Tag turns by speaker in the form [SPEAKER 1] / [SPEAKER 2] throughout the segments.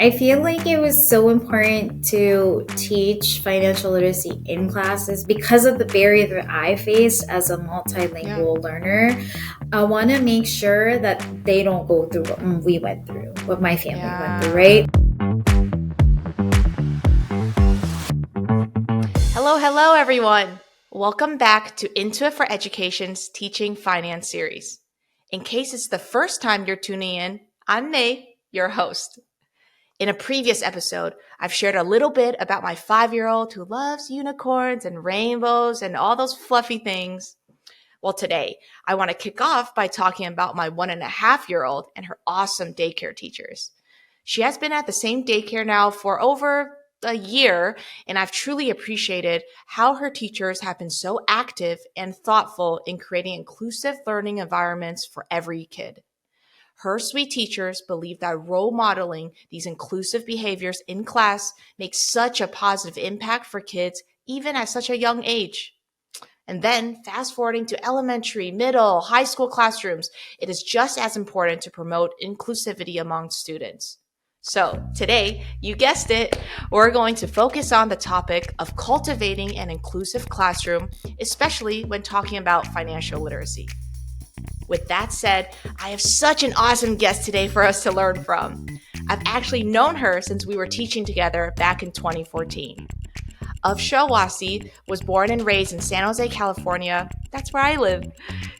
[SPEAKER 1] I feel like it was so important to teach financial literacy in classes because of the barrier that I faced as a multilingual learner. I want to make sure that they don't go through what we went through, what my family went through, right?
[SPEAKER 2] Hello, everyone. Welcome back to Intuit for Education's Teaching Finance series. In case it's the first time you're tuning in, I'm May, your host. In a previous episode, I've shared a little bit about my 5-year-old who loves unicorns and rainbows and all those fluffy things. Well, today, I want to kick off by talking about my 1.5-year-old and her awesome daycare teachers. She has been at the same daycare now for over a year, and I've truly appreciated how her teachers have been so active and thoughtful in creating inclusive learning environments for every kid. Her sweet teachers believe that role modeling these inclusive behaviors in class makes such a positive impact for kids, even at such a young age. And then, fast forwarding to elementary, middle, high school classrooms, it is just as important to promote inclusivity among students. So, today, you guessed it, we're going to focus on the topic of cultivating an inclusive classroom, especially when talking about financial literacy. With that said, I have such an awesome guest today for us to learn from. I've actually known her since we were teaching together back in 2014. Afsha Wasi was born and raised in San Jose, California. That's where I live.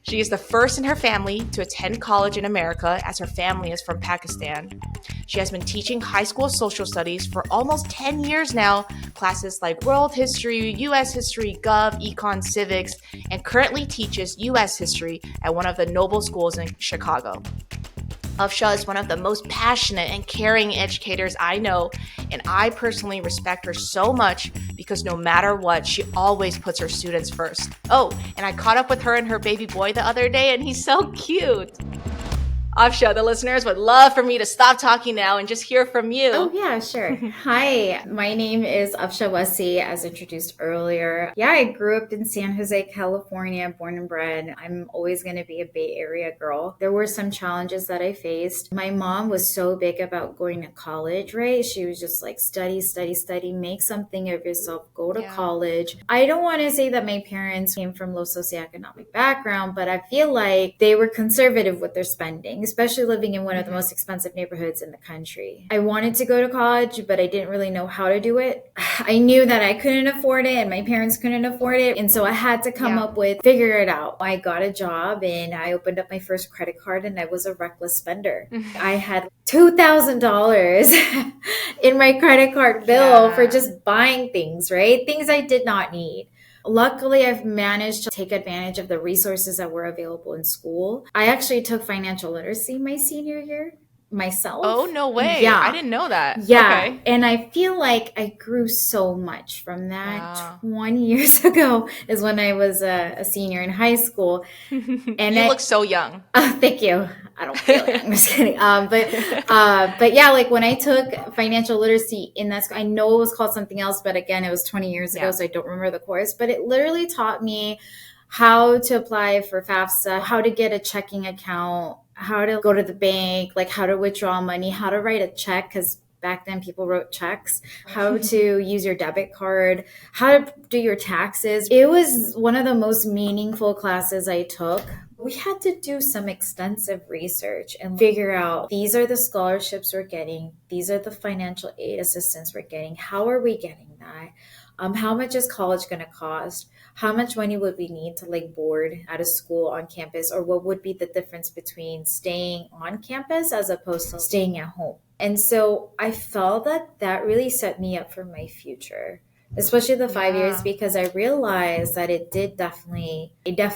[SPEAKER 2] She is the first in her family to attend college in America, as her family is from Pakistan. She has been teaching high school social studies for almost 10 years now, classes like world history, U.S. history, gov, econ, civics, and currently teaches U.S. history at one of the Noble schools in Chicago. Afsha is one of the most passionate and caring educators I know, and I personally respect her so much because no matter what, she always puts her students first. Oh, and I caught up with her and her baby boy the other day, and he's so cute. Afsha, the listeners would love for me to stop talking now and just hear from you.
[SPEAKER 1] Oh, yeah, sure. Hi, my name is Afsha Wasi, as introduced earlier. Yeah, I grew up in San Jose, California, born and bred. I'm always going to be a Bay Area girl. There were some challenges that I faced. My mom was so big about going to college, right? She was just like, study, make something of yourself, go to college. I don't want to say that my parents came from low socioeconomic background, but I feel like they were conservative with their spending, especially living in one of the most expensive neighborhoods in the country. I wanted to go to college, but I didn't really know how to do it. I knew that I couldn't afford it and my parents couldn't afford it. And so I had to come up with, figure it out. I got a job and I opened up my first credit card and I was a reckless spender. I had $2,000 in my credit card bill for just buying things, right? Things I did not need. Luckily, I've managed to take advantage of the resources that were available in school. I actually took financial literacy my senior year myself.
[SPEAKER 2] Oh, no way.
[SPEAKER 1] Yeah.
[SPEAKER 2] I didn't know that.
[SPEAKER 1] Yeah.
[SPEAKER 2] Okay.
[SPEAKER 1] And I feel like I grew so much from that. Wow. 20 years ago is when I was a senior in high school.
[SPEAKER 2] And you look so young.
[SPEAKER 1] Thank you. I don't feel it. I'm just kidding. But yeah, like when I took financial literacy in that school, I know it was called something else, but again, it was 20 years ago, so I don't remember the course. But it literally taught me how to apply for FAFSA, how to get a checking account, how to go to the bank, like how to withdraw money, how to write a check, because back then people wrote checks, how to use your debit card, how to do your taxes. It was one of the most meaningful classes I took. We had to do some extensive research and figure out, these are the scholarships we're getting. These are the financial aid assistance we're getting. How are we getting that? How much is college going to cost? How much money would we need to like board at a school on campus? Or what would be the difference between staying on campus as opposed to staying at home? And so I felt that that really set me up for my future, especially the 5 years, because I realized that it definitely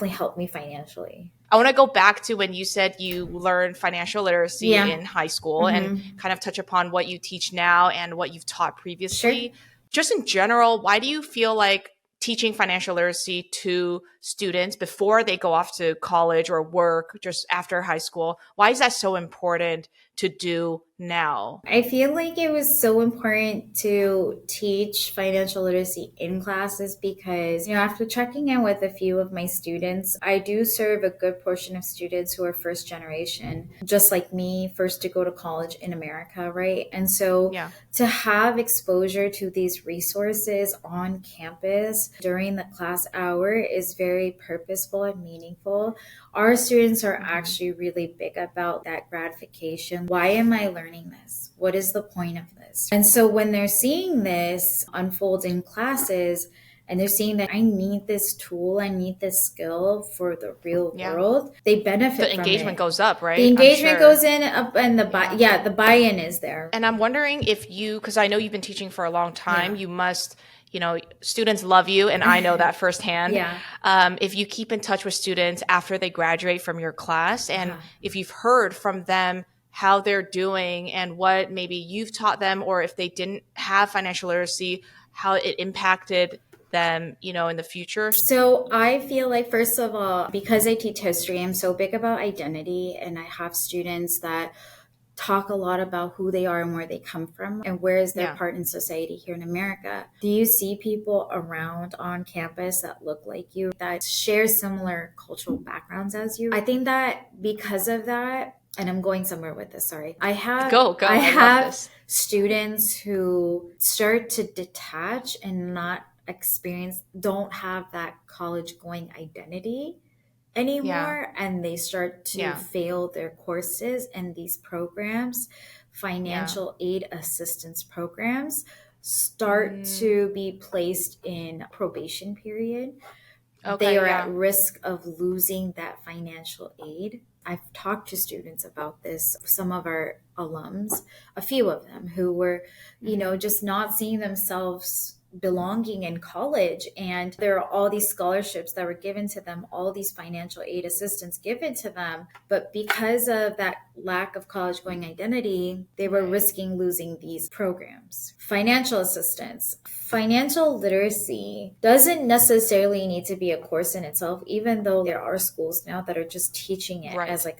[SPEAKER 1] helped me financially.
[SPEAKER 2] I want to go back to when you said you learned financial literacy in high school and kind of touch upon what you teach now and what you've taught previously. Sure. Just in general, why do you feel like teaching financial literacy to students before they go off to college or work just after high school, why is that so important to do now?
[SPEAKER 1] I feel like it was so important to teach financial literacy in classes because, after checking in with a few of my students, I do serve a good portion of students who are first generation, just like me, first to go to college in America, right? And so
[SPEAKER 2] Yeah.
[SPEAKER 1] to have exposure to these resources on campus during the class hour is very purposeful and meaningful. Our students are actually really big about that gratification. Why am I learning this? What is the point of this? And so when they're seeing this unfold in classes and they're seeing that I need this tool, I need this skill for the real
[SPEAKER 2] Yeah.
[SPEAKER 1] world, they benefit
[SPEAKER 2] The
[SPEAKER 1] from
[SPEAKER 2] engagement
[SPEAKER 1] it.
[SPEAKER 2] goes up,
[SPEAKER 1] The
[SPEAKER 2] right? I'm
[SPEAKER 1] engagement
[SPEAKER 2] sure.
[SPEAKER 1] goes in up and the buy-in is there.
[SPEAKER 2] And I'm wondering if you, because I know you've been teaching for a long time,
[SPEAKER 1] Yeah.
[SPEAKER 2] you must, students love you, and I know that firsthand.
[SPEAKER 1] Yeah.
[SPEAKER 2] If you keep in touch with students after they graduate from your class, and
[SPEAKER 1] Uh-huh.
[SPEAKER 2] if you've heard from them how they're doing and what maybe you've taught them, or if they didn't have financial literacy, how it impacted them, in the future.
[SPEAKER 1] So I feel like, first of all, because I teach history, I'm so big about identity, and I have students that talk a lot about who they are and where they come from and where is their
[SPEAKER 2] Yeah.
[SPEAKER 1] part in society here in America. Do you see people around on campus that look like you, that share similar cultural backgrounds as you? I think that because of that, and I'm going somewhere with this, sorry.
[SPEAKER 2] Go.
[SPEAKER 1] I
[SPEAKER 2] I love
[SPEAKER 1] have
[SPEAKER 2] this.
[SPEAKER 1] students who start to detach and don't have that college going identity
[SPEAKER 2] Yeah.
[SPEAKER 1] anymore, and they start to
[SPEAKER 2] Yeah.
[SPEAKER 1] fail their courses, and these programs,
[SPEAKER 2] Yeah.
[SPEAKER 1] financial aid assistance programs, start
[SPEAKER 2] Mm,
[SPEAKER 1] to be placed in probation period. They
[SPEAKER 2] okay.
[SPEAKER 1] are at
[SPEAKER 2] Yeah.
[SPEAKER 1] risk of losing that financial aid. I've talked to students about this, some of our alums, a few of them who were, just not seeing themselves belonging in college. And there are all these scholarships that were given to them, all these financial aid assistance given to them. But because of that lack of college going identity, they were
[SPEAKER 2] Right.
[SPEAKER 1] risking losing these programs. Financial assistance. Financial literacy doesn't necessarily need to be a course in itself, even though there are schools now that are just teaching it as
[SPEAKER 2] Right.
[SPEAKER 1] like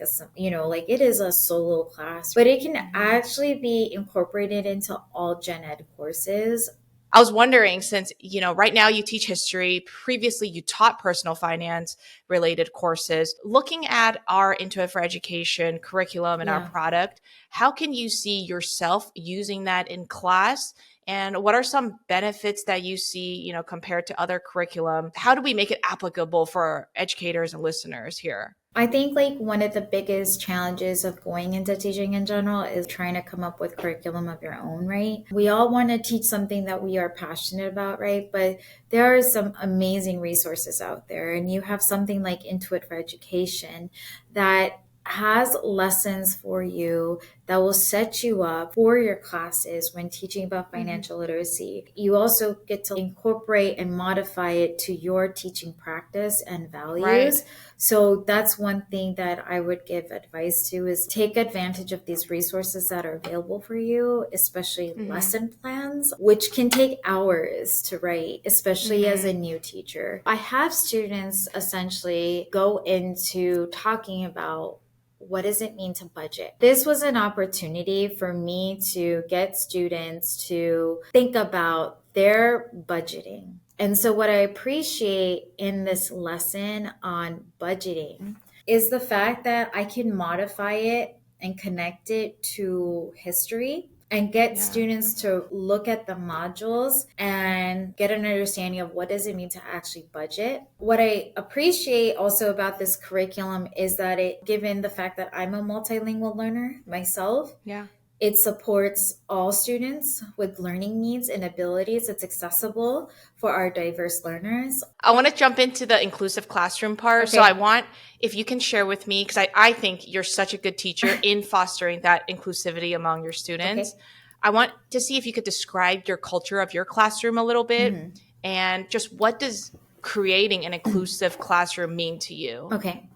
[SPEAKER 1] like it is a solo class, but it can actually be incorporated into all gen ed courses.
[SPEAKER 2] I was wondering, since, right now you teach history, previously you taught personal finance related courses. Looking at our Intuit for Education curriculum and our
[SPEAKER 1] Yeah.
[SPEAKER 2] product, how can you see yourself using that in class? And what are some benefits that you see, compared to other curriculum? How do we make it applicable for educators and listeners here?
[SPEAKER 1] I think like one of the biggest challenges of going into teaching in general is trying to come up with curriculum of your own, right? We all want to teach something that we are passionate about, right? But there are some amazing resources out there, and you have something like Intuit for Education that has lessons for you that will set you up for your classes when teaching about financial literacy. You also get to incorporate and modify it to your teaching practice and
[SPEAKER 2] Right.
[SPEAKER 1] values. So that's one thing that I would give advice to, is take advantage of these resources that are available for you, especially lesson plans, which can take hours to write, especially as a new teacher. I have students essentially go into talking about, what does it mean to budget? This was an opportunity for me to get students to think about their budgeting. And so, what I appreciate in this lesson on budgeting is the fact that I can modify it and connect it to history and get
[SPEAKER 2] Yeah.
[SPEAKER 1] students to look at the modules and get an understanding of what does it mean to actually budget. What I appreciate also about this curriculum is that given the fact that I'm a multilingual learner myself,
[SPEAKER 2] Yeah.
[SPEAKER 1] it supports all students with learning needs and abilities. It's accessible for our diverse learners.
[SPEAKER 2] I want to jump into the inclusive classroom part. So I
[SPEAKER 1] Okay.
[SPEAKER 2] want, if you can share with me, because I think you're such a good teacher in fostering that inclusivity among your students.
[SPEAKER 1] Okay.
[SPEAKER 2] I want to see if you could describe your culture of your classroom a little bit,
[SPEAKER 1] Mhm.
[SPEAKER 2] and just what does creating an inclusive classroom mean to you?
[SPEAKER 1] Okay.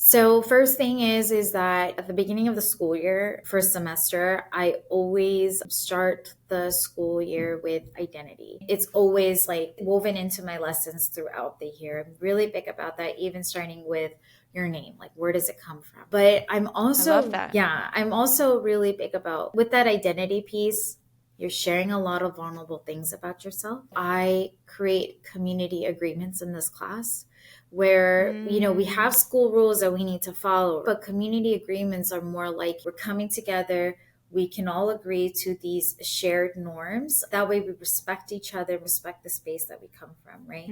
[SPEAKER 1] So first thing is that at the beginning of the school year, first semester, I always start the school year with identity. It's always like woven into my lessons throughout the year. I'm really big about that, even starting with your name? Like, where does it come from? But I'm
[SPEAKER 2] I love
[SPEAKER 1] also,
[SPEAKER 2] that.
[SPEAKER 1] yeah, I'm also really big about with that identity piece. You're sharing a lot of vulnerable things about yourself. I create community agreements in this class where, we have school rules that we need to follow, but community agreements are more like we're coming together. We can all agree to these shared norms. That way we respect each other, respect the space that we come from, right?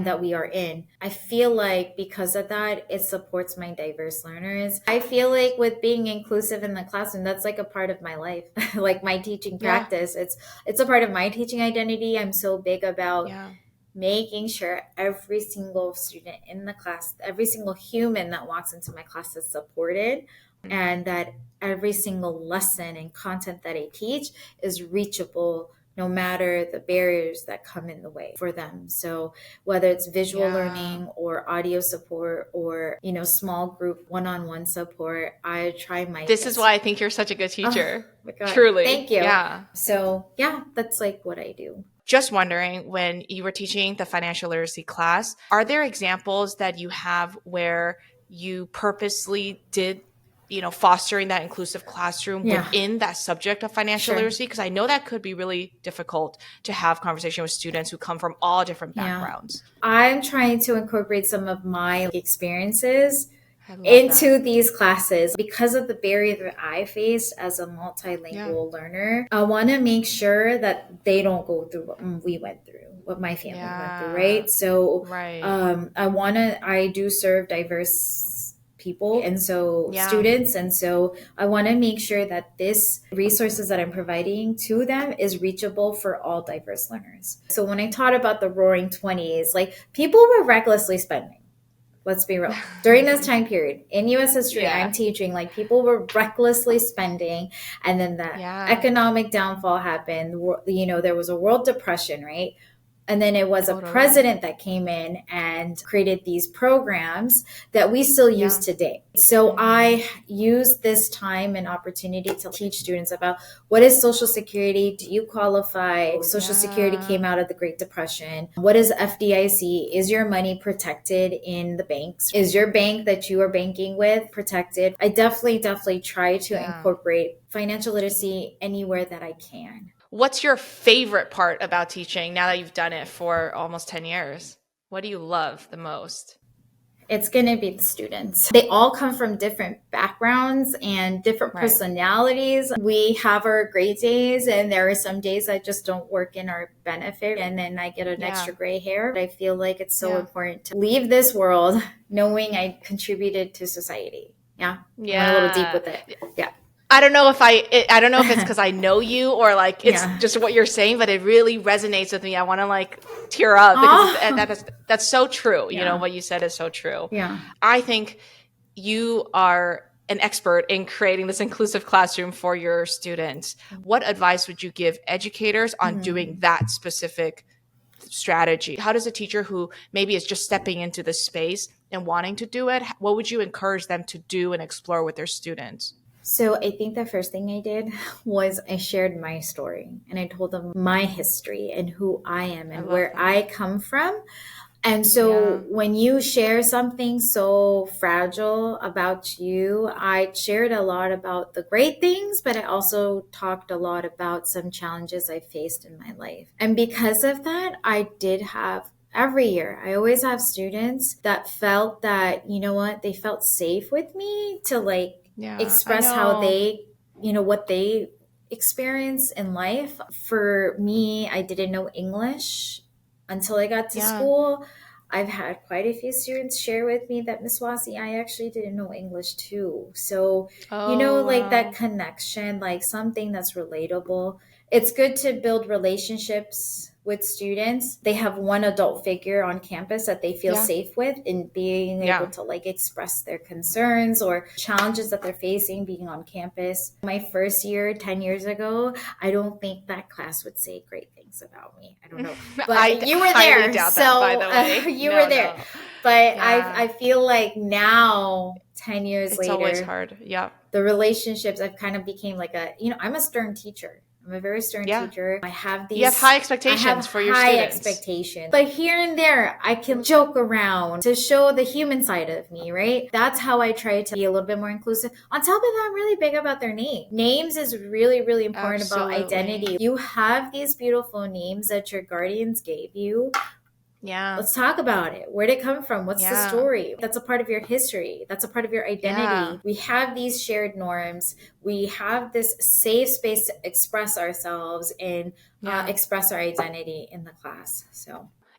[SPEAKER 1] That we are in. I feel like because of that, it supports my diverse learners. I feel like with being inclusive in the classroom, that's like a part of my life, like my teaching
[SPEAKER 2] Yeah.
[SPEAKER 1] practice. It's a part of my teaching identity. I'm so big about
[SPEAKER 2] Yeah.
[SPEAKER 1] making sure every single student in the class, every single human that walks into my class is supported, and that every single lesson and content that I teach is reachable no matter the barriers that come in the way for them. So whether it's visual learning or audio support or, small group one-on-one support, I try my
[SPEAKER 2] This
[SPEAKER 1] best.
[SPEAKER 2] is why I think you're such a good
[SPEAKER 1] Oh
[SPEAKER 2] teacher.
[SPEAKER 1] my God.
[SPEAKER 2] Truly.
[SPEAKER 1] Thank you.
[SPEAKER 2] Yeah.
[SPEAKER 1] So yeah, that's like what I do.
[SPEAKER 2] Just wondering, when you were teaching the financial literacy class, are there examples that you have where you purposely did, fostering that inclusive classroom
[SPEAKER 1] Yeah.
[SPEAKER 2] within that subject of financial
[SPEAKER 1] Sure.
[SPEAKER 2] literacy? Because I know that could be really difficult to have conversation with students who come from all different
[SPEAKER 1] Yeah.
[SPEAKER 2] backgrounds.
[SPEAKER 1] I'm trying to incorporate some of my experiences
[SPEAKER 2] I love
[SPEAKER 1] into
[SPEAKER 2] that.
[SPEAKER 1] these classes because of the barrier that I faced as a
[SPEAKER 2] Yeah.
[SPEAKER 1] multilingual learner. I want to make sure that they don't go through what we went through, what my family went through,
[SPEAKER 2] Yeah.
[SPEAKER 1] right? So
[SPEAKER 2] Right.
[SPEAKER 1] I do serve diverse people and so
[SPEAKER 2] Yeah.
[SPEAKER 1] students, and so I want to make sure that this resources that I'm providing to them is reachable for all diverse learners. So when I taught about the roaring 20s, like people were recklessly spending. Let's be real. During this time period in US history,
[SPEAKER 2] Yeah.
[SPEAKER 1] I'm teaching, like people were recklessly spending, and then that
[SPEAKER 2] Yeah.
[SPEAKER 1] economic downfall happened. There was a world depression, right? And then it was a
[SPEAKER 2] Totally.
[SPEAKER 1] president that came in and created these programs that we still use today. So I use this time and opportunity to teach students about what is Social Security? Do you qualify? Social Security came out of the Great Depression. What is FDIC? Is your money protected in the banks? Is your bank that you are banking with protected? I definitely try to incorporate financial literacy anywhere that I can.
[SPEAKER 2] What's your favorite part about teaching now that you've done it for almost 10 years? What do you love the most?
[SPEAKER 1] It's going to be the students. They all come from different backgrounds and different personalities. We have our great days, and there are some days that just don't work in our benefit. And then I get an extra gray hair. I feel like it's so important to leave this world knowing I contributed to society. Yeah. I went a little deep with it. Yeah.
[SPEAKER 2] I don't know if it's because I know you or like it's just what you're saying, but it really resonates with me. I want to like tear up because that's so true. You know, what you said is so true.
[SPEAKER 1] Yeah.
[SPEAKER 2] I think you are an expert in creating this inclusive classroom for your students. What advice would you give educators on doing that specific strategy? How does a teacher who maybe is just stepping into the space and wanting to do it, what would you encourage them to do and explore with their students?
[SPEAKER 1] So I think the first thing I did was I shared my story and I told them my history and who I am and where I come from. And so when you share something so fragile about you, I shared a lot about the great things, but I also talked a lot about some challenges I faced in my life. And because of that, I did have every year, I always have students that felt that, they felt safe with me to express how they, what they experience in life. For me, I didn't know English until I got to school. I've had quite a few students share with me that Miss Wasi, I actually didn't know English too. So, that connection, like something that's relatable. It's good to build relationships with students. They have one adult figure on campus that they feel safe with in being able to express their concerns or challenges that they're facing being on campus. My first year, 10 years ago, I don't think that class would say great things about me. I don't know. But you were there.
[SPEAKER 2] Doubt that, by the way.
[SPEAKER 1] You were there.
[SPEAKER 2] No.
[SPEAKER 1] But I feel like now, 10 years later,
[SPEAKER 2] it's always hard. Yeah.
[SPEAKER 1] The relationships, I've kind of became like I'm a stern teacher. I'm a very stern
[SPEAKER 2] Yeah.
[SPEAKER 1] teacher. I have
[SPEAKER 2] You have high expectations for your students.
[SPEAKER 1] Expectations. But here and there, I can joke around to show the human side of me, right? That's how I try to be a little bit more inclusive. On top of that, I'm really big about their name. Names is really, really important about identity. You have these beautiful names that your guardians gave you.
[SPEAKER 2] Yeah.
[SPEAKER 1] Let's talk about it. Where'd it come from? What's the story? That's a part of your history. That's a part of your identity. We have these shared norms. We have this safe space to express ourselves and express our identity in the class.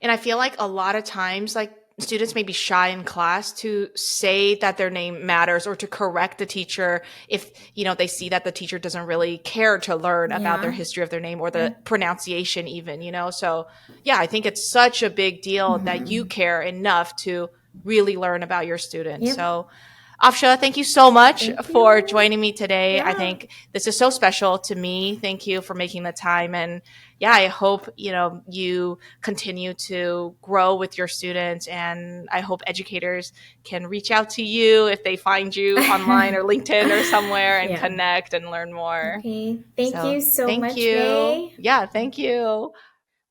[SPEAKER 2] And I feel like a lot of times, like, students may be shy in class to say that their name matters or to correct the teacher if, they see that the teacher doesn't really care to learn about their history of their name or the pronunciation even, So yeah, I think it's such a big deal that you care enough to really learn about your students. So Afsha, thank you so much for joining me today. I think this is so special to me. Thank you for making the time. And I hope, you continue to grow with your students. And I hope educators can reach out to you if they find you online or LinkedIn or somewhere and connect and learn more.
[SPEAKER 1] Okay. Thank you so much,
[SPEAKER 2] you.
[SPEAKER 1] May.
[SPEAKER 2] Yeah, thank you.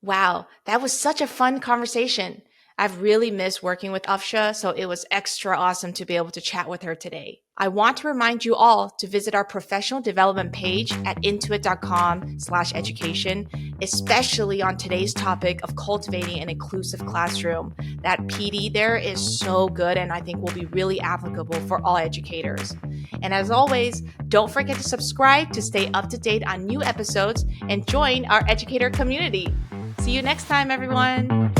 [SPEAKER 2] Wow, that was such a fun conversation. I've really missed working with Afsha, so it was extra awesome to be able to chat with her today. I want to remind you all to visit our professional development page at intuit.com/education, especially on today's topic of cultivating an inclusive classroom. That PD there is so good and I think will be really applicable for all educators. And as always, don't forget to subscribe to stay up to date on new episodes and join our educator community. See you next time, everyone.